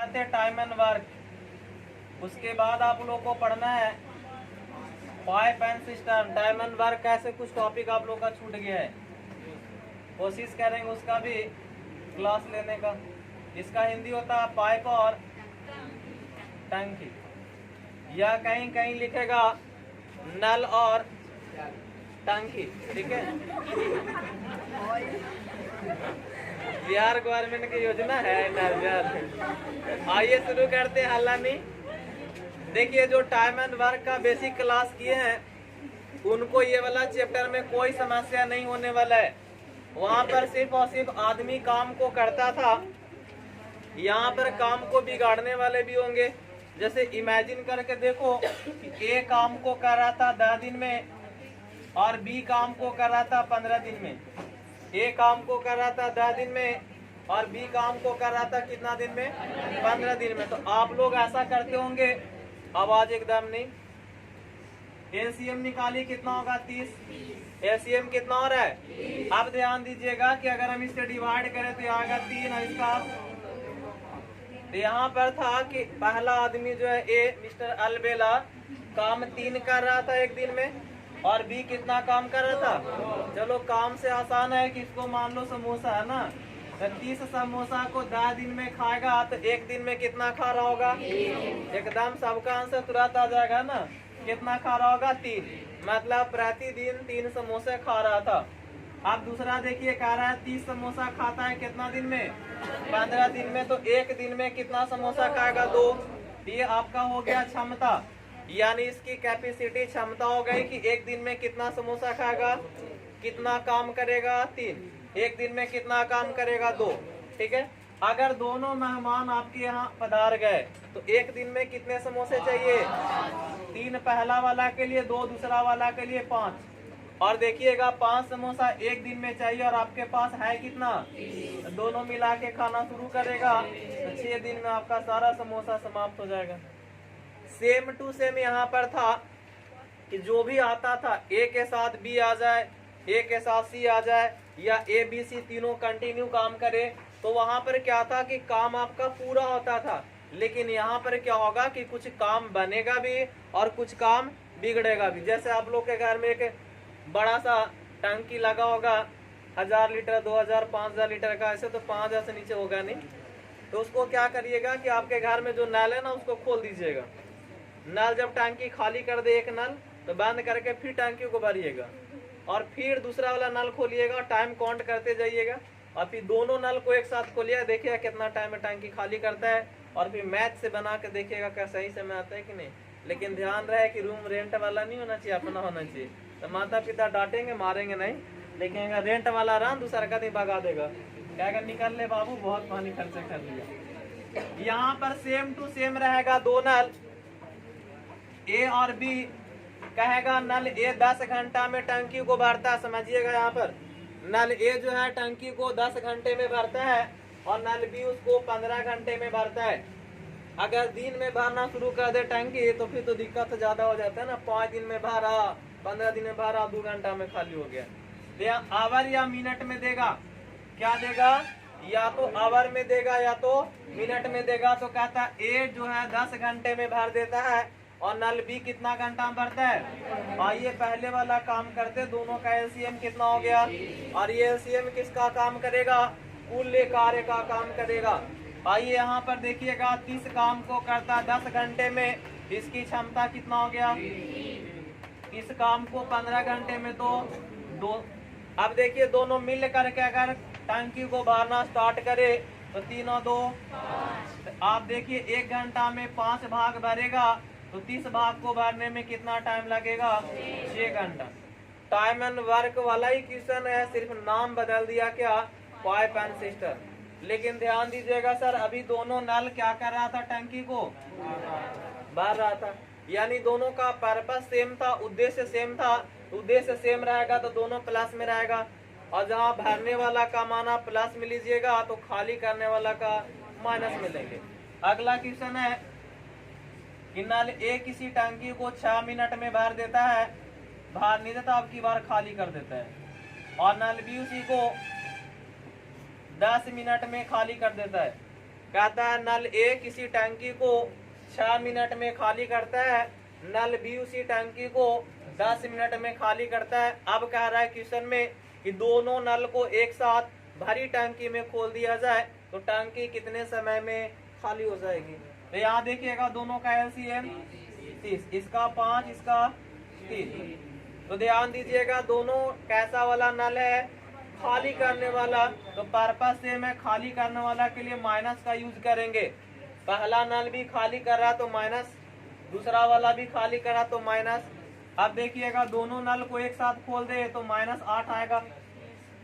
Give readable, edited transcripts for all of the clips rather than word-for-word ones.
Time and work. उसके बाद आप लोग को पढ़ना है pipe and system. Time and work ऐसे कुछ टॉपिक आप लोग का छूट गया है, कोशिश करेंगे उसका भी क्लास लेने का। इसका हिंदी होता है पाइप और टंकी, या कहीं कहीं लिखेगा नल और टंकी। ठीक है, बिहार गवर्नमेंट की योजना है नल। आइए शुरू करते हैं। हल्ला नहीं। देखिए, जो टाइम एंड वर्क का बेसिक क्लास किए हैं उनको ये वाला चैप्टर में कोई समस्या नहीं होने वाला है। वहाँ पर सिर्फ और सिर्फ आदमी काम को करता था, यहाँ पर काम को बिगाड़ने वाले भी होंगे। जैसे इमेजिन करके देखो कि ए काम को कर रहा था 10 दिन में और बी काम को कर रहा था 15 दिन में। ए काम को कर रहा था 10 दिन में और बी काम को कर रहा था कितना दिन में? 15 दिन में। तो आप लोग ऐसा करते होंगे, आवाज एकदम नहीं। एलसीएम निकाली, कितना होगा? 30। एलसीएम कितना हो रहा है? अब ध्यान दीजिएगा कि अगर हम इससे डिवाइड करें तो यहाँ 3 और इसका। तो यहाँ पर था कि पहला आदमी जो है ए मिस्टर अलबेला काम 3 कर रहा था एक दिन में, और बी कितना काम कर रहा था? चलो काम से आसान है कि इसको मान लो समोसा है ना, तो 30 समोसा को 10 दिन में खाएगा तो एक दिन में कितना खा रहा होगा? एकदम सबका आंसर तुरंत आ जाएगा ना। कितना खा रहा होगा? 3। मतलब प्रतिदिन 3 समोसे खा रहा था। अब दूसरा देखिए, कह रहा है 30 समोसा खाता है कितना दिन में? 15 दिन में। तो एक दिन में कितना समोसा खाएगा? 2। ये आपका हो गया क्षमता, यानी इसकी कैपेसिटी क्षमता हो गई कि एक दिन में कितना समोसा खाएगा, कितना काम करेगा? 3। एक दिन में कितना काम करेगा? 2। ठीक है। अगर दोनों मेहमान आपके यहाँ पधार गए तो एक दिन में कितने समोसे चाहिए? 3 पहला वाला के लिए, 2 दूसरा वाला के लिए, 5। और देखिएगा 5 समोसा एक दिन में चाहिए और आपके पास है कितना? दोनों मिला के खाना शुरू करेगा तो 6 दिन में आपका सारा समोसा समाप्त हो जाएगा। सेम टू सेम यहाँ पर था कि जो भी आता था ए के साथ बी आ जाए, ए के साथ सी आ जाए, या ए बी सी तीनों कंटिन्यू काम करे, तो वहां पर क्या था कि काम आपका पूरा होता था। लेकिन यहाँ पर क्या होगा कि कुछ काम बनेगा भी और कुछ काम बिगड़ेगा भी। जैसे आप लोग के घर में एक बड़ा सा टंकी लगा होगा 1000 लीटर, 2000, 5000 लीटर का, ऐसे तो 5000 से नीचे होगा नहीं। तो उसको क्या करिएगा कि आपके घर में जो नल है ना उसको खोल दीजिएगा। नल जब टंकी खाली कर दे एक नल, तो बंद करके फिर टंकी को भरिएगा और फिर दूसरा वाला नल खोलिएगा, टाइम काउंट करते जाइएगा और फिर दोनों नल को एक साथ खोलिएगा, देखिएगा कितना टाइम में टंकी खाली करता है, और फिर मैच से बना के देखिएगा क्या सही समय आता है कि नहीं। लेकिन ध्यान रहे कि रूम रेंट वाला नहीं होना चाहिए, अपना होना चाहिए। तो माता पिता डांटेंगे, मारेंगे नहीं, लेकिन अगर रेंट वाला रहा दूसरा का नहीं भगा देगा, क्या निकल ले बाबू बहुत पानी खर्च कर लिया। यहाँ पर सेम टू सेम रहेगा, 2 नल ए और बी। कहेगा नल ए 10 घंटा में टंकी को भरता है। समझिएगा, यहाँ पर नल ए जो है टंकी को 10 घंटे में भरता है और नल बी उसको 15 घंटे में भरता है। अगर दिन में भरना शुरू कर दे टंकी तो फिर तो दिक्कत ज्यादा हो जाता है ना। 5 दिन में भरा, 15 दिन में भरा, 2 घंटा में खाली हो गया। तो यहाँ आवर या मिनट में देगा, क्या देगा? या तो आवर में देगा या तो मिनट में देगा। तो कहता है ए जो है 10 घंटे में भर देता है और नल बी कितना घंटा में भरता है? आइए पहले वाला काम करते, दोनों का एलसीएम कितना हो गया? और ये एलसीएम किसका काम करेगा? कुल कार्य का काम करेगा। आइए यहाँ पर देखिएगा, 30 काम को करता 10 घंटे में, इसकी क्षमता कितना हो गया? इस काम को 15 घंटे में तो 2। अब देखिए दोनों मिल करके अगर टंकी को भरना स्टार्ट करे तो 3 और 2, आप देखिए 1 घंटा में 5 भाग भरेगा तो 30 भाग को भरने में कितना टाइम लगेगा? 6 घंटा। टाइम एंड वर्क वाला ही क्वेश्चन है, सिर्फ नाम बदल दिया, क्या? Pipe and system. लेकिन ध्यान दीजिएगा सर, अभी दोनों नल क्या कर रहा था? टंकी को भर रहा था, यानी दोनों का पर्पस सेम था, उद्देश्य सेम था। उद्देश्य सेम रहेगा तो दोनों प्लस में रहेगा, और जहाँ भरने वाला का माना प्लस में लीजिएगा तो खाली करने वाला का माइनस में लेंगे। अगला क्वेश्चन है कि नल ए किसी टंकी को 6 मिनट में भर देता है, भर नहीं देता, अब की बार खाली कर देता है, और नल बी उसी को 10 मिनट में खाली कर देता है। कहता है नल ए किसी टंकी को 6 मिनट में खाली करता है, नल बी उसी टंकी को 10 मिनट में खाली करता है। अब कह रहा है क्वेश्चन में कि दोनों नल को एक साथ भरी टंकी में खोल दिया जाए तो टंकी कितने समय में खाली हो जाएगी। तो यहाँ देखिएगा दोनों का एलसीएम 30, इसका 5, इसका 3। तो ध्यान दीजिएगा दोनों कैसा वाला नल है, खाली करने वाला। तो पर्पस सेम है, खाली करने वाला के लिए माइनस का यूज करेंगे। पहला नल भी खाली कर रहा तो माइनस, दूसरा वाला भी खाली कर रहा तो माइनस। अब देखिएगा दोनों नल को एक साथ खोल दे तो -8 आएगा,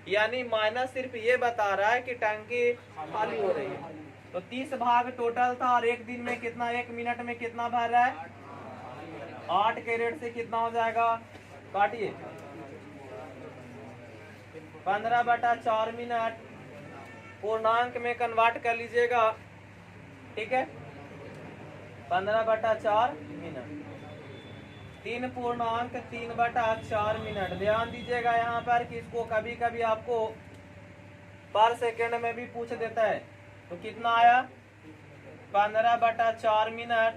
यानी माइनस सिर्फ ये बता रहा है कि टंकी खाली हो रही है। तो 30 भाग टोटल था और एक दिन में कितना, 1 मिनट में कितना भर रहा है, 8 के रेट से कितना हो जाएगा, काटिए 15/4 मिनट पूर्णांक में कन्वर्ट कर लीजिएगा, ठीक है। 15/4 मिनट, 3.3/4 मिनट। ध्यान दीजिएगा यहाँ पर कि इसको कभी कभी आपको पर सेकेंड में भी पूछ देता है। तो कितना आया 15/4 मिनट,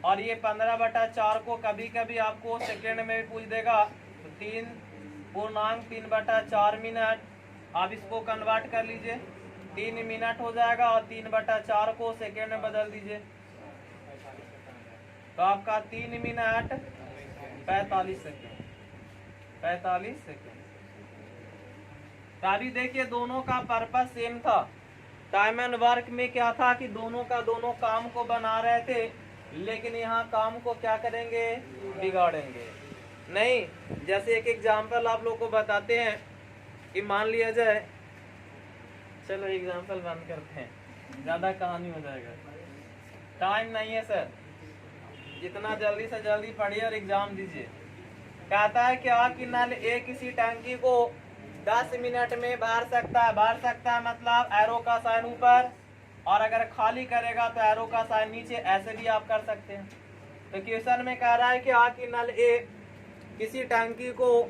और ये 15/4 को कभी कभी आपको सेकेंड में भी पूछ देगा। तो 3.3/4 मिनट। आप इसको कन्वर्ट कर लीजिए, 3 मिनट हो जाएगा और 3/4 को सेकेंड में बदल दीजिए तो आपका 3 मिनट 45 सेकेंड, 45 सेकेंड। अभी देखिए दोनों का पर्पस सेम था। टाइम एंड वर्क में क्या था कि दोनों का दोनों काम को बना रहे थे, लेकिन यहाँ काम को क्या करेंगे, बिगाड़ेंगे। नहीं, जैसे एक एग्जाम्पल आप लोग को बताते हैं कि मान लिया जाए, चलो एग्जाम्पल बंद करते हैं, ज्यादा कहानी हो जाएगा, टाइम नहीं है सर। जितना जल्दी से जल्दी पढ़िए और एग्जाम दीजिए। कहता है क्या कि नल ए किसी टंकी को 10 मिनट में भर सकता है। भर सकता है मतलब एरो का साइन ऊपर, और अगर खाली करेगा तो एरो का साइन नीचे, ऐसे भी आप कर सकते हैं। तो क्वेश्चन में कह रहा है कि नल ए किसी टंकी को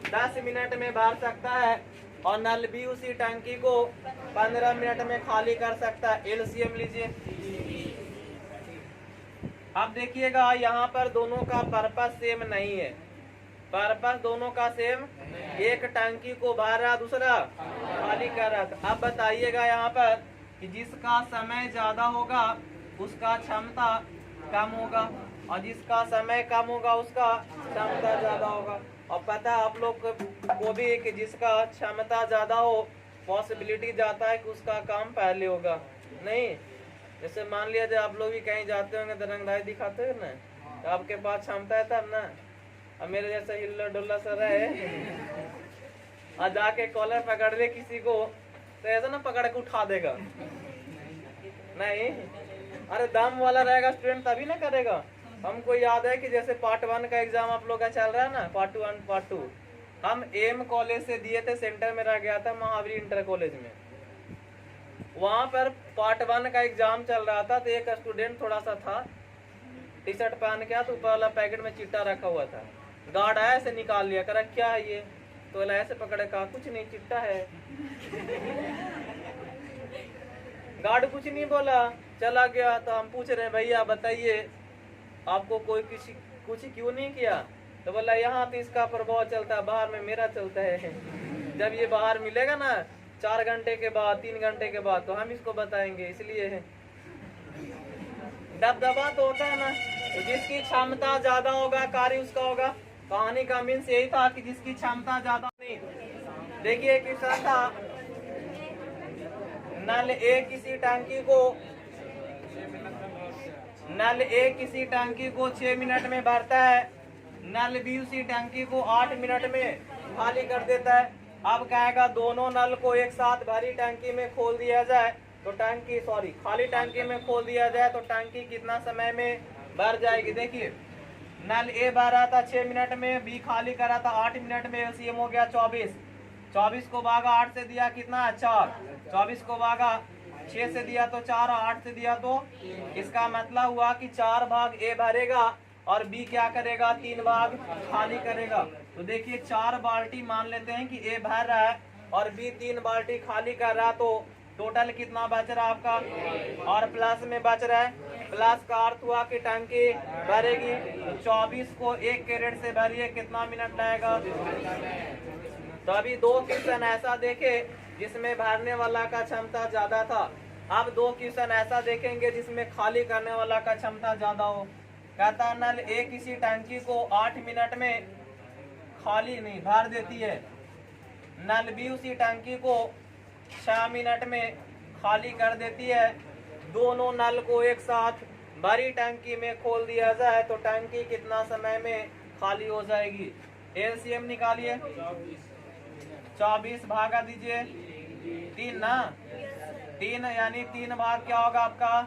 10 मिनट में भर सकता है और नल बी उसी टंकी को 15 मिनट में खाली कर सकता है। एलसीएम लीजिए। अब देखिएगा यहाँ पर दोनों का पर्पस सेम नहीं है, पर्पस दोनों का सेम, एक टंकी को भर रहा, दूसरा खाली कर रहा था। अब बताइएगा यहाँ पर कि जिसका समय ज्यादा होगा उसका क्षमता कम होगा, और जिसका समय कम होगा उसका क्षमता ज्यादा होगा। और पता है आप लोग को भी कि जिसका क्षमता ज्यादा हो पॉसिबिलिटी जाता है कि उसका काम पहले होगा। नहीं, जैसे मान लिया जाए आप लोग भी कहीं जाते होंगे तो रंगदारी दिखाते हो ना, तो आपके पास क्षमता है तब ना। अब मेरे जैसा हिल्ला डुल्ला सा रहे और जाके कॉलर पकड़ ले किसी को तो ऐसा ना पकड़ के उठा देगा, नहीं, अरे दम वाला रहेगा स्टूडेंट तभी ना करेगा। हमको याद है कि जैसे पार्ट 1 का एग्जाम आप लोग का चल रहा है ना, पार्ट 1 पार्ट 2, हम एम कॉलेज से दिए थे, सेंटर मेरा गया था महावीर इंटर कॉलेज में। वहां पर पार्ट 1 का एग्जाम चल रहा था, तो एक स्टूडेंट थोड़ा सा था, टी शर्ट पहन के, तो ऊपर वाला पैकेट में चिट्टा रखा हुआ था। गार्ड आया, ऐसे निकाल लिया, करा क्या है ये, तो ऐसे पकड़े, कहा कुछ नहीं, चिट्टा है। गार्ड कुछ नहीं बोला, चला गया। तो हम पूछ रहे हैं भैया बताइए आपको कोई किसी कुछ क्यों नहीं किया, तो बोला यहाँ तो इसका प्रभाव चलता है, बाहर में मेरा चलता है। जब ये बाहर मिलेगा ना 4 घंटे के बाद, 3 घंटे के बाद, तो हम इसको बताएंगे, इसलिए है। दबदबा तो होता है ना, तो जिसकी क्षमता ज्यादा होगा कार्य उसका होगा। कहानी का मीन्स यही था कि जिसकी क्षमता ज्यादा नहीं। देखिए क्वेश्चन था, नल ए किसी टंकी को 6 मिनट में भरता है, नल बी उसी टंकी को 8 मिनट में खाली कर देता है। अब कहेगा दोनों नल को एक साथ भरी टंकी में खोल दिया जाए तो खाली टंकी में खोल दिया जाए तो टंकी कितना समय में भर जाएगी। देखिए नल ए भर रहा था 6 मिनट में, बी खाली करा था 8 मिनट में, एलसीएम हो गया 24। 24 को भागा 8 से दिया कितना, 4। 24 को भागा 6 से दिया तो 4, और 8 से दिया तो, इसका मतलब हुआ कि 4 भाग ए भरेगा और बी क्या करेगा, 3 भाग खाली करेगा। तो देखिए 4 बाल्टी मान लेते हैं कि ए भर रहा है और बी 3 बाल्टी खाली कर रहा, तो टोटल कितना बच रहा आपका, और प्लस में बच रहा है। प्लस का अर्थ हुआ कि टंकी भरेगी, तो 24 को 1 कैरेट से भरिए, कितना मिनट लगेगा। तो अभी 2 क्वेश्चन ऐसा देखे जिसमें भरने वाला का क्षमता ज्यादा था। अब 2 क्वेश्चन ऐसा देखेंगे जिसमें खाली करने वाला का क्षमता ज्यादा हो। कहता नल ए किसी टंकी को 8 मिनट में खाली नहीं भर देती है, नल बी उसी टंकी को 6 मिनट में खाली कर देती है। दोनों नल को एक साथ भरी टंकी में खोल दिया जाए तो टंकी कितना समय में खाली हो जाएगी। एलसीएम निकालिए। 24 भागा दीजिए 3 ना, 3 यानी 3 भाग क्या होगा आपका,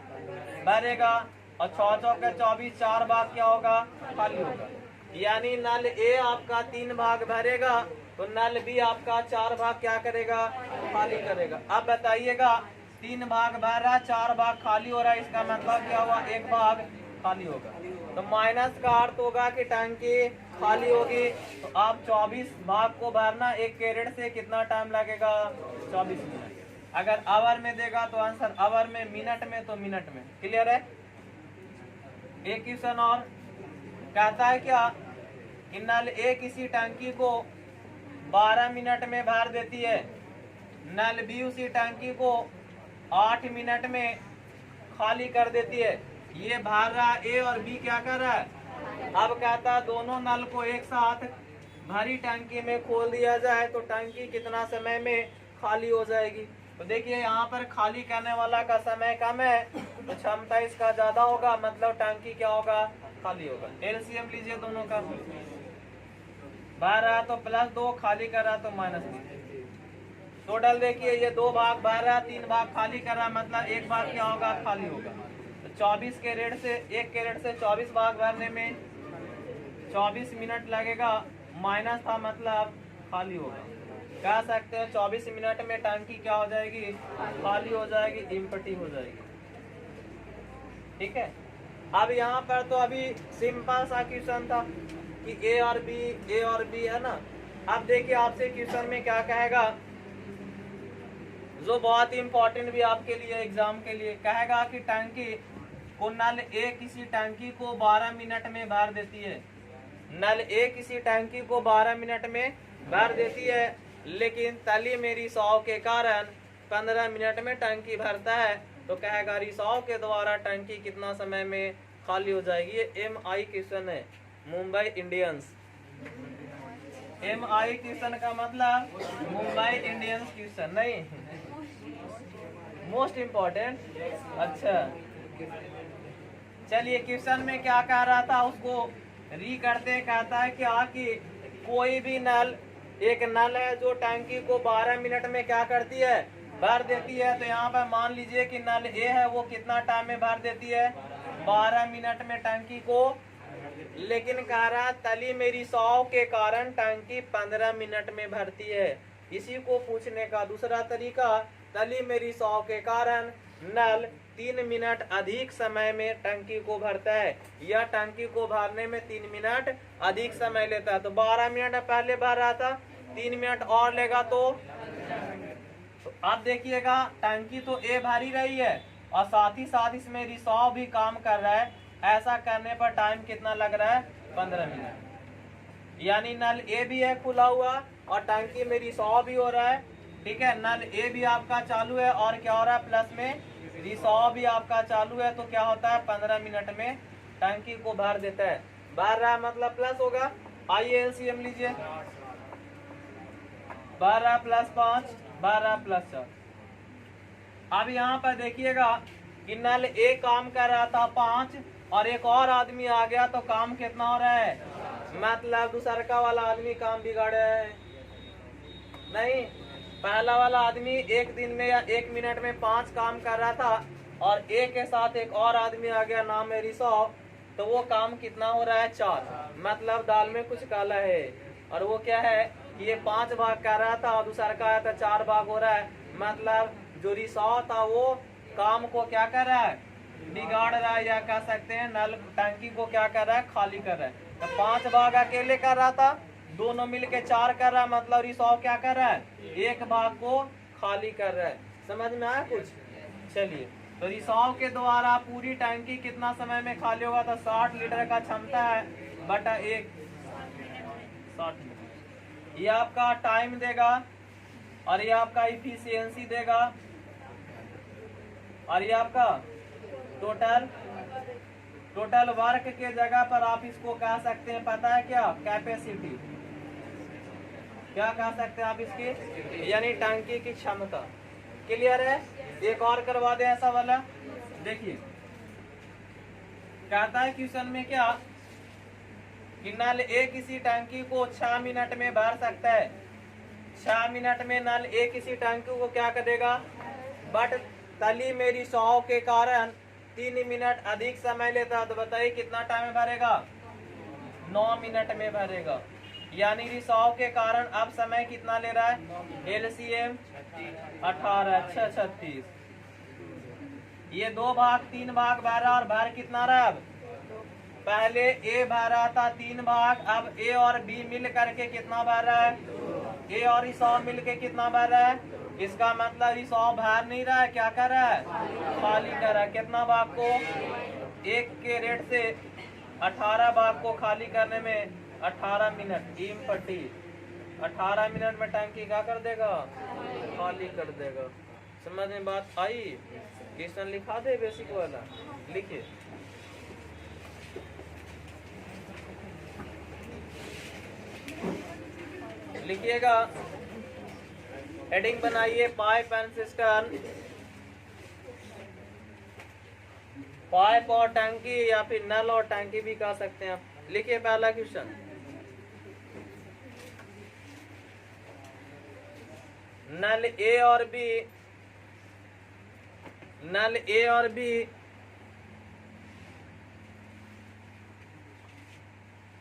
भरेगा, और 6 चौके 24, 4 भाग क्या होगा, खाली होगा। यानी नल ए आपका 3 भाग भरेगा तो नल बी आपका 4 भाग क्या करेगा, खाली करेगा। अब बताइएगा 3 भाग भर रहा, 4 भाग खाली हो रहा है, इसका मतलब क्या हुआ, 1 भाग खाली होगा। तो माइनस का अर्थ होगा कि टंकी खाली होगी। तो आप 24 भाग को भरना 1 कैरेट से कितना टाइम लगेगा, 24 मिनट। अगर आवर में देगा तो आंसर आवर में, मिनट में तो मिनट में। क्लियर है। एक क्वेश्चन और कहता है क्या कि नल ए किसी टंकी को 12 मिनट में भर देती है, नल बी उसी टंकी को 8 मिनट में खाली कर देती है। ये भर रहा ए और बी क्या कर रहा है। अब कहता है दोनों नल को एक साथ भरी टंकी में खोल दिया जाए तो टंकी कितना समय में खाली हो जाएगी। तो देखिए यहाँ पर खाली करने वाला का समय कम है तो क्षमता इसका ज्यादा होगा, मतलब टंकी क्या होगा, खाली होगा। एलसीएम लीजिए दोनों का। भर रहा तो +2, खाली कर रहा तो -3। टोटल देखिए ये 2 भाग भर रहा, 3 भाग खाली कर रहा, मतलब 1 भाग क्या होगा, खाली होगा। तो 24 कैरेट से 1 कैरेट से 24 भाग भरने में 24 मिनट लगेगा, माइनस था मतलब खाली होगा। कह सकते हैं 24 मिनट में टंकी क्या हो जाएगी, खाली हो जाएगी, एम्प्टी हो जाएगी। ठीक है। अब यहाँ पर तो अभी सिंपल सा क्वेश्चन था कि ए और बी है ना। अब देखिए आपसे क्वेश्चन में क्या कहेगा, जो बहुत इंपॉर्टेंट भी आपके लिए एग्जाम के लिए, कहेगा कि टंकी को नल ए किसी टंकी को 12 मिनट में भर देती है। नल ए किसी टंकी को 12 मिनट में भर देती है, लेकिन तली में रिसाव के कारण 15 मिनट में टंकी भरता है। तो कहेगा रिसाव के द्वारा टंकी कितना समय में खाली हो जाएगी। ये MI क्वेश्चन है, मुंबई इंडियंस। MI क्वेश्चन का मतलब मुंबई इंडियंस क्वेश्चन नहीं, मोस्ट इम्पोर्टेंट। अच्छा चलिए क्वेश्चन में क्या कह रहा था उसको री करते। कहता है क्या कि कोई भी नल, एक नल है जो टंकी को 12 मिनट में क्या करती है, भर देती है। तो यहाँ पर मान लीजिए कि नल ए है वो कितना टाइम में भर देती है, 12 मिनट में टंकी को। लेकिन कह रहा तली में रिसाव के कारण टंकी 15 मिनट में भरती है। इसी को पूछने का दूसरा तरीका, तली में रिसाव के कारण नल 3 मिनट अधिक समय में टंकी को भरता है, यह टंकी को भरने में 3 मिनट अधिक समय लेता है। तो 12 मिनट पहले भर रहा था, 3 मिनट और लेगा। तो अब देखिएगा टंकी तो ए भरी रही है और साथ ही साथ इसमें रिसाव भी काम कर रहा है। ऐसा करने पर टाइम कितना लग रहा है, 15 मिनट। यानी नल ए भी है खुला हुआ और टंकी में रिसाव भी हो रहा है। ठीक है, नल ए भी आपका चालू है और क्या हो रहा है, प्लस में रिसाव भी आपका चालू है। तो क्या होता है, 15 मिनट में टंकी को भर देता है। भर रहा मतलब प्लस होगा। आइए एलसीएम लीजिए। 12 + 5, 12 + 4। अब यहाँ पर देखिएगा कि नल ए काम कर रहा था 5 और एक और आदमी आ गया तो काम कितना हो रहा है, मतलब दूसरा वाला आदमी काम बिगाड़े है नहीं। पहला वाला आदमी एक दिन में या 1 मिनट में 5 काम कर रहा था और ए के साथ एक और आदमी आ गया, नाम है रिसाव। तो वो काम कितना हो रहा है, 4। मतलब दाल में कुछ काला है। और वो क्या है कि ये 5 भाग कर रहा था और दूसरा का आया था 4 भाग हो रहा है। मतलब जो रिसाव था वो काम को क्या कर रहा है, बिगाड़ रहा है, या कह सकते हैं नल टंकी को क्या कर रहा है, खाली कर रहा है। तो 5 भाग अकेले कर रहा था, दोनों मिलके 4 कर रहा है। मतलब रिसाव क्या कर रहा है, 1 भाग को खाली कर रहा है। समझ में आया कुछ? चलिए, तो रिसाव के द्वारा पूरी टंकी कितना समय में खाली होगा? तो 60 लीटर का क्षमता है बटा 1, 60 लीटर। ये आपका टाइम देगा और ये आपका इफिशियंसी देगा और ये आपका टोटल वर्क के जगह पर आप इसको कह सकते हैं, पता है क्या? कैपेसिटी। क्या कह सकते हैं आप इसकी? यानी टंकी की क्षमता। क्लियर है? एक और करवा दें ऐसा वाला। देखिए, कहता है क्वेश्चन में क्या कि नल ए किसी टंकी को 6 मिनट में भर सकता है। 6 मिनट में नल ए किसी टंकी को क्या करेगा? बट तली में रिसाव के कारण 3 मिनट अधिक समय लेता है, तो बताइए कितना टाइम में भरेगा? 9 मिनट में भरेगा। यानी रिसाव के कारण अब समय कितना ले रहा है? एलसीएम 18, 6 36। ये 2 भाग 3 भाग भर रहा और भर कितना रहा? अब पहले ए भर रहा था 3 भाग, अब ए और बी मिल करके कितना भर रहा है? ए और रिसाव मिल के कितना भर रहा है? इसका मतलब रिसाव भर नहीं रहा है, क्या कर रहा है? खाली कर रहा है। कितना भाग को? 1 के रेट से 18 भाग को खाली करने में 18 मिनट। ईम पट्टी 18 मिनट में टंकी क्या कर देगा? खाली कर देगा। समझ में बात आई? क्वेश्चन लिखा दे बेसिक वाला, लिखिए। लिखिएगा, हेडिंग बनाइए, पाइप एंड सिस्टर्न। पाइप और टंकी या फिर नल और टंकी भी कह सकते हैं आप। लिखिए पहला क्वेश्चन। नल ए और बी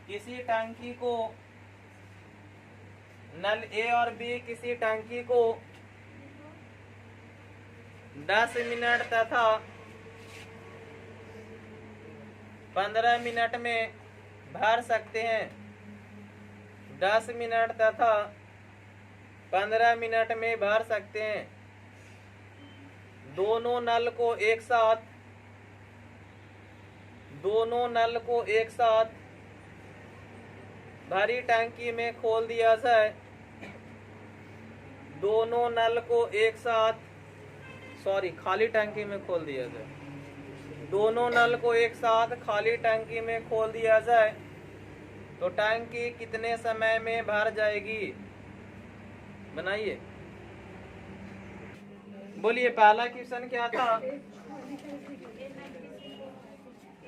किसी टंकी को, नल ए और बी किसी टंकी को 10 मिनट तथा 15 मिनट में भर सकते हैं। 10 मिनट तथा 15 मिनट में भर सकते हैं। दोनों नल को एक साथ भरी टंकी में खोल दिया जाए। दोनों नल को एक साथ, खाली टंकी में खोल दिया जाए। दोनों नल को एक साथ खाली टंकी में खोल दिया जाए तो टंकी कितने समय में भर जाएगी? बनाइए। बोलिए, पहला क्वेश्चन क्या था?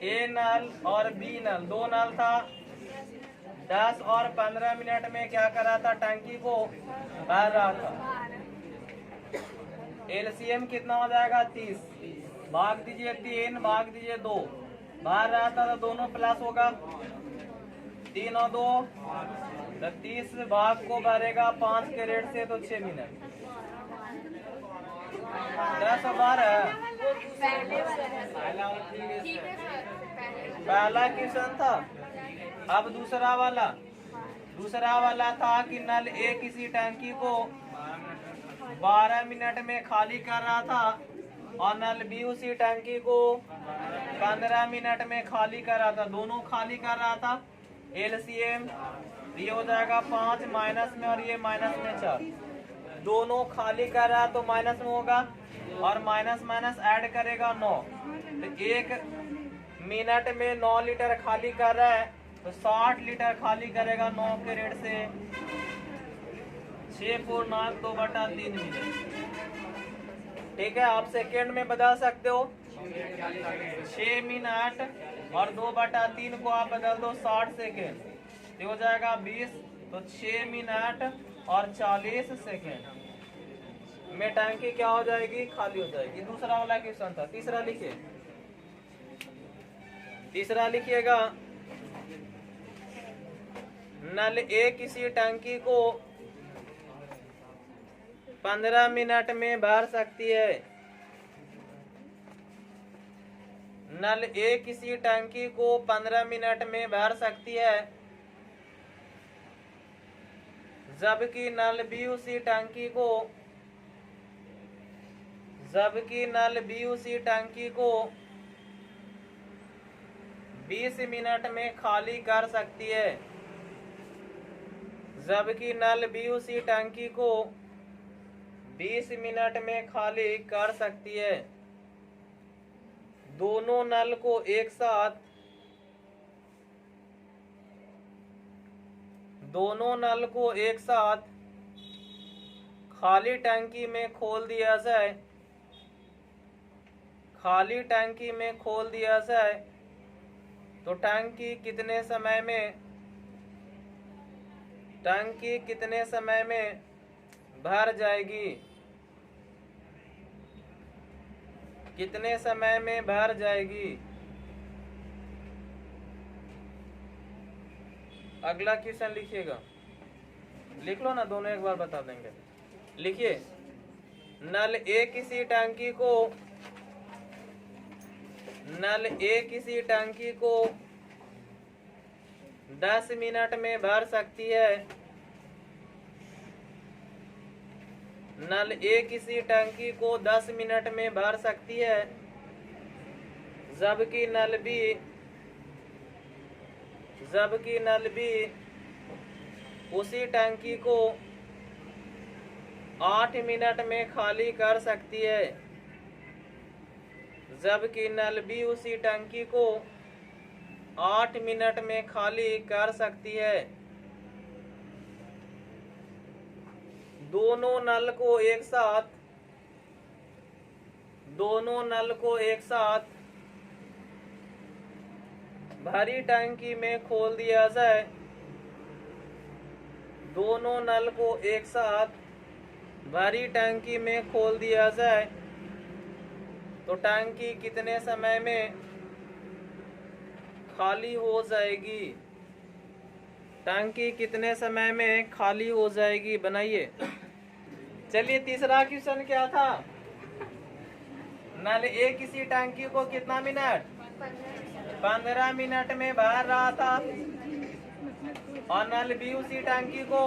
ए नल और बी नल, 2 नल था। 10 और 15 मिनट में क्या कर रहा था? टंकी को भर रहा था। एलसीएम कितना हो जाएगा? 30। भाग दीजिए 3, भाग दीजिए 2। भर रहा था तो दोनों प्लस होगा, 3 और 2 तो 30 भाग को भरेगा 5 के रेट से, तो 6 मिनट। 10 और 12 पहला क्वेश्चन था। अब दूसरा वाला था कि नल ए किसी टंकी को 12 मिनट में खाली कर रहा था और नल बी उसी टंकी को 15 मिनट में खाली कर रहा था। दोनों खाली कर रहा था। एलसीएम ये हो जाएगा 5 माइनस में और ये माइनस में 4। दोनों खाली कर रहा है तो माइनस में होगा और माइनस माइनस ऐड करेगा 9। तो 1 मिनट में 9 लीटर खाली कर रहा है तो 60 लीटर खाली करेगा 9 के रेट से। 6 4 9 2 बटा 3 मिनट। ठीक है, आप सेकेंड में बदल सकते हो। 6 मिनट और 2 बटा 3 को आप बदल दो 60 सेकेंड, तो हो जाएगा 20। तो 6 मिनट और 40 सेकेंड में टंकी क्या हो जाएगी? खाली हो जाएगी। दूसरा वाला क्वेश्चन था। तीसरा लिखिएगा, नल ए किसी टंकी को 15 मिनट में भर सकती है। नल ए किसी टंकी को 15 मिनट में भर सकती है, जबकि नल बी उसी टंकी को जबकि नल बी उसी टंकी को 20 मिनट में खाली कर सकती है। जबकि नल बी उसी टंकी को 20 मिनट में खाली कर सकती है। दोनों नल को एक साथ खाली टंकी में खोल दिया जाए तो टंकी कितने समय में भर जाएगी? कितने समय में भर जाएगी? अगला क्वेश्चन लिखिएगा, लिख लो ना, दोनों एक बार बता देंगे। लिखिए, नल ए किसी टंकी को 10 मिनट में भर सकती है। नल ए किसी टंकी को 10 मिनट में भर सकती है, जबकि नल बी उसी टंकी को 8 मिनट में खाली कर सकती है। जबकि नल बी उसी टंकी को 8 मिनट में खाली कर सकती है। दोनों नल को एक साथ भरी टंकी में खोल दिया जाए। दोनों नल को एक साथ भरी टंकी में खोल दिया जाए तो टंकी कितने समय में खाली हो जाएगी? टंकी कितने समय में खाली हो जाएगी? बनाइए। चलिए, तीसरा क्वेश्चन क्या था? नल ए किसी टंकी को कितना मिनट? 15 मिनट में भर रहा था और नल बी उसी टंकी को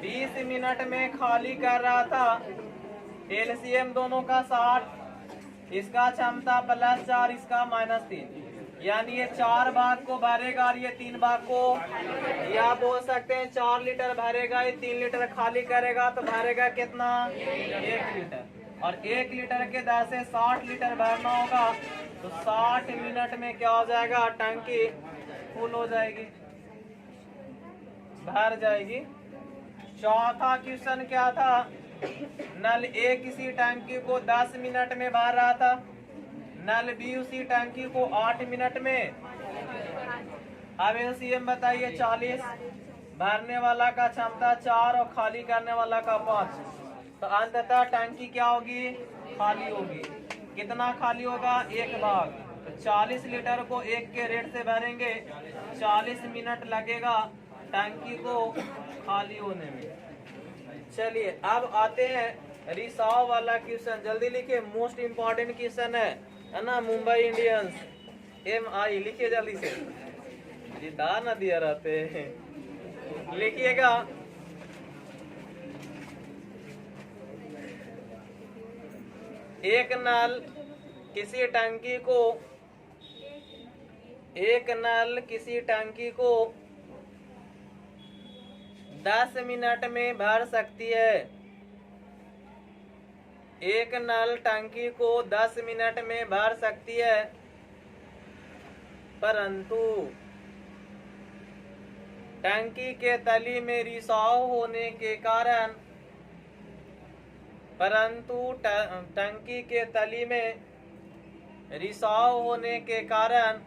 20 मिनट में खाली कर रहा था। एलसीएम दोनों का 60, इसका क्षमता +4, इसका -3, यानी ये 4 भाग को भरेगा और ये 3 भाग को, या बोल सकते हैं 4 लीटर भरेगा, ये 3 लीटर खाली करेगा तो भरेगा कितना? 1 लीटर। और 1 लीटर के दर से 60 लीटर भरना होगा तो 60 मिनट में क्या हो जाएगा? टंकी फुल हो जाएगी, भर जाएगी। चौथा क्वेश्चन क्या था? नल ए किसी टंकी को 10 मिनट में भर रहा था, नल बी उसी टंकी को 8 मिनट में। अब एलसीएम बताइए, 40, भरने वाला का क्षमता 4 और खाली करने वाला का 5, तो अंततः टंकी क्या होगी? खाली होगी। कितना खाली होगा? 1 भाग। तो 40 लीटर को 1 के रेट से भरेंगे, 40 मिनट लगेगा टंकी को खाली होने में। चलिए, अब आते हैं रिसाव वाला क्वेश्चन। जल्दी लिखिए, मोस्ट इम्पोर्टेंट क्वेश्चन है ना? मुंबई इंडियंस MI, लिखिए जल्दी से, जिता ना दिया रहते। लिखिएगा, एक नल किसी टंकी को 10 मिनट में भर सकती है। एक नल टंकी को 10 मिनट में भर सकती है, परंतु टंकी के तली में रिसाव होने के कारण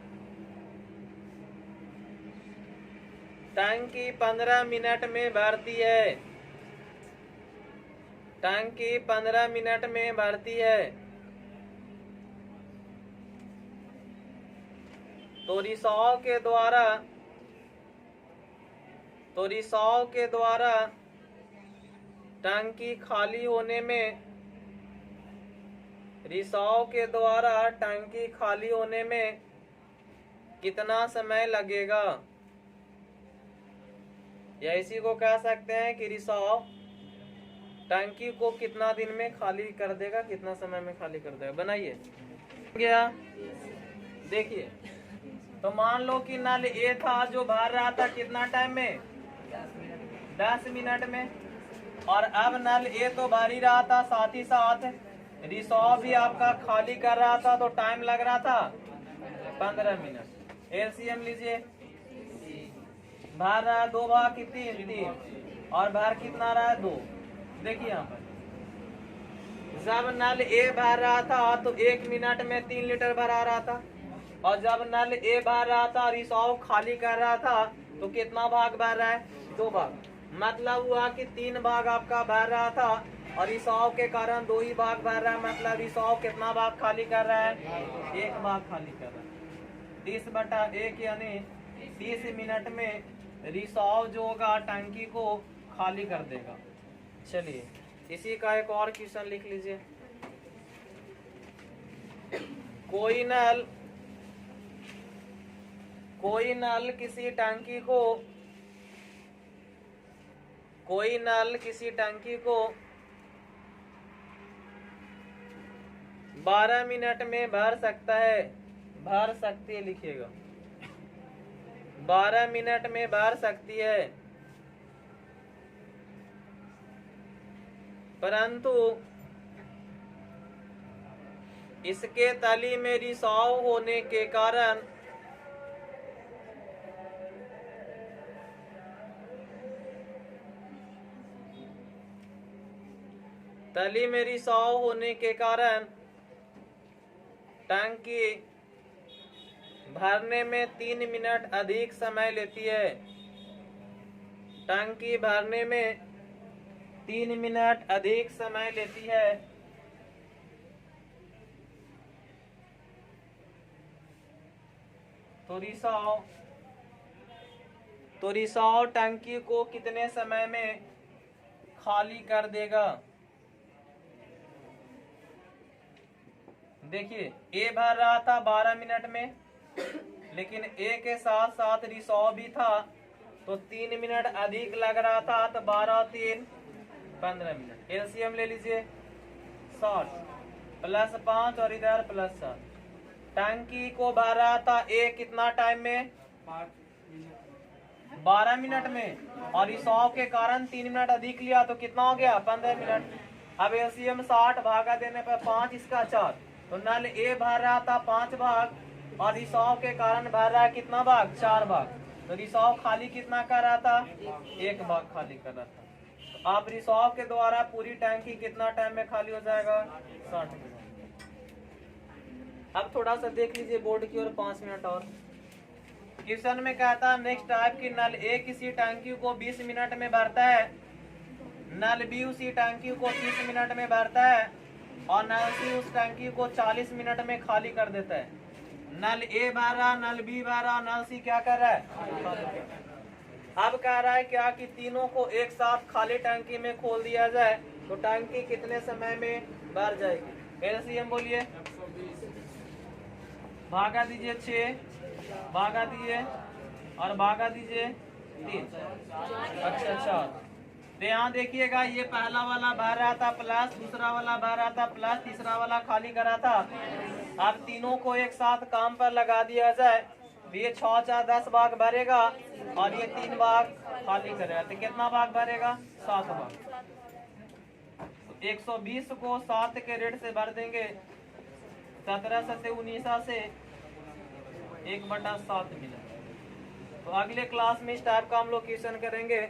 टंकी 15 मिनट में भरती है। टंकी 15 मिनट में भरती है। तो रिसाव के द्वारा टंकी खाली होने में कितना समय लगेगा? या इसी को कह सकते हैं कि रिसाव टंकी को कितना दिन में खाली कर देगा, कितना समय में खाली कर देगा, बनाइए। गया देखिए, तो मान लो कि नल ए था जो भर रहा था कितना टाइम में, 10 मिनट में, और अब नल ए तो भर ही रहा था, साथ ही साथ रिसॉर्व भी आपका खाली कर रहा था, तो टाइम लग रहा था 15 मिनट। एलसीएम लीजिए, भर रहा है 2 भाग की 3 और भर कितना रहा है 2। देखिए यहाँ पर जब नल ए भर रहा था तो 1 मिनट में 3 लीटर भरा रहा था, और जब नल ए भर रहा था रिसॉर्व खाली कर रहा था तो कितना भाग भर रहा है, 2 भाग। मतलब हुआ कि 3 भाग आपका भर रहा था और रिसॉर्व के कारण 2 ही भाग भर रहा है, मतलब रिसॉर्व कितना भाग खाली कर रहा है, 1 भाग खाली कर रहा है। 30/1 यानी 30 मिनट में रिसॉर्व जो होगा टंकी को खाली कर देगा। चलिए इसी का एक और क्वेश्चन लिख लीजिए। कोई नल किसी टंकी को 12 मिनट में भर सकता है, भर सकती है लिखिएगा, 12 मिनट में भर सकती है, परंतु इसके तली में रिसाव होने के कारण टंकी भरने में 3 मिनट अधिक समय लेती है। टंकी भरने में 3 मिनट अधिक समय लेती है। तो रिसाव टंकी को कितने समय में खाली कर देगा। देखिए ए भर रहा था 12 मिनट में, लेकिन ए के साथ साथ रिसाव भी था तो 3 मिनट अधिक लग रहा था, तो 12 3 15 मिनट। एलसीएम ले लीजिए, 60 प्लस 5 और इधर प्लस 7। टंकी को भर रहा था ए कितना टाइम में, 12 मिनट में, और रिसाव के कारण 3 मिनट अधिक लिया तो कितना हो गया, 15 मिनट। अब एलसीएम 60 भागा देने पर 5 इसका 4, तो नल ए भर रहा था 5 भाग और रिसाव के कारण भर रहा है कितना भाग, 4 भाग। तो रिसाव खाली कितना कर रहा था, 1 भाग खाली कर रहा था। तो आप रिसाव के द्वारा पूरी टंकी कितना टाइम में खाली हो जाएगा, 60 मिनट। अब थोड़ा सा देख लीजिए बोर्ड की ओर, 5 मिनट और। क्वेश्चन में कहता है नेक्स्ट टाइप की नल ए किसी टंकी को 20 मिनट में भरता है, नल बी उसी टंकी को 30 मिनट में भरता है, और नल सी उस टंकी को 40 मिनट में खाली कर देता है। नल ए भर रहा, नल बी भर रहा, नल सी क्या कर रहा है। अब कह रहा है क्या कि तीनों को एक साथ खाली टंकी में खोल दिया जाए तो टंकी कितने समय में भर जाएगी। एलसीएम बोलिए, भागा दीजिए 6, भागा दीजिए और भागा दीजिए 3। अच्छा तो यहाँ देखिएगा ये पहला वाला भर रहा था प्लस, दूसरा वाला भर रहा था प्लस, तीसरा वाला खाली करा था। अब तीनों को एक साथ काम पर लगा दिया जाए तो ये 6 4 10 भाग भरेगा और ये 3 भाग खाली करेगा, तो कितना भाग भरेगा, 7 भाग। 120 को 7 के रेट से भर देंगे, 17 से 19 से 1/7 मिला। तो अगले क्लास में इस टाइप का हम लोग क्वेश्चन करेंगे।